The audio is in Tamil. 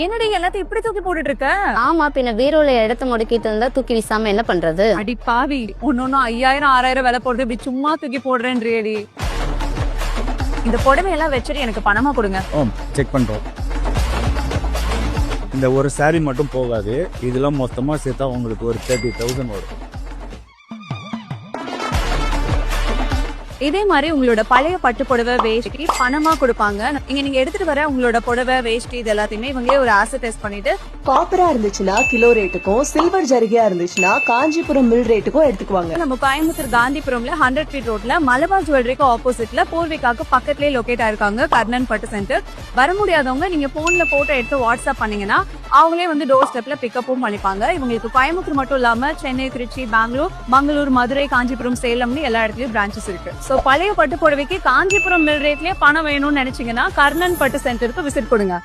என்னடி எல்லாத்தையும் இப்படி தூக்கி போட்டுட்டு இருக்க? ஆமா, பின்ன வேறொரு இடத்த முடக்கிட்டு இருந்தா தூக்கி வீசாம என்ன பண்றது? அடி பாவி, ஒன்னொன்னு 5000 6000 விலை போடுறது இப்படி சும்மா தூக்கி போடுறேன்றியடி. இந்த புடவையெல்லாம் வச்சுட்டு எனக்கு பணமா கொடுங்க. செக் பண்றோம். இந்த ஒரு saree மட்டும் போகாது, இதெல்லாம் மொத்தமா சேர்த்தா உங்களுக்கு ஒரு 30,000 வரும். இதே மாதிரி உங்களோட பழைய பட்டு புடவை வேஷ்டி பணமா கொடுப்பாங்க. நீங்க எடுத்துட்டு வர உங்களோட புடவை வேஷ்டி இது எல்லாத்தையுமே இவங்களே ஒரு ஆசிட் டெஸ்ட் பண்ணிட்டு காப்பரா இருந்துச்சுன்னா கிலோ ரேட்டுக்கும், சில்வர் ஜரிகையா இருந்துச்சுன்னா காஞ்சிபுரம் மில் ரேட்டுக்கும் எடுத்துக்குவாங்க. நம்ம கோயம்புத்தூர் காந்திபுரம்ல 100 feet ரோட்ல மலபார் ஜுவல்லரிக்கு ஆப்போசிட்ல பூர்விகாக்கு பக்கத்துலயே லொகேட் ஆயிருக்காங்க கர்ணன் பட்டு சென்டர். வர முடியாதவங்க நீங்க போன்ல போட்டோ எடுத்து வாட்ஸ்அப் பண்ணீங்கன்னா அவங்களே வந்து டோர் ஸ்டெப்ல பிக்கப்பும் பண்ணிப்பாங்க. இவங்களுக்கு கோயம்புத்தூர் மட்டும் இல்லாம சென்னை, திருச்சி, பெங்களூர், மங்களூர், மதுரை, காஞ்சிபுரம், சேலம்னு எல்லா இடத்துலயும் பிரான்ச்சஸ் இருக்கு. சோ பழைய பட்டு புடவைக்கு காஞ்சிபுரம் மில் ரேட்லயே பணம் வேணும்னு நினைச்சீங்கன்னா கர்ணன் பட்டு சென்டருக்கு விசிட் கொடுங்க.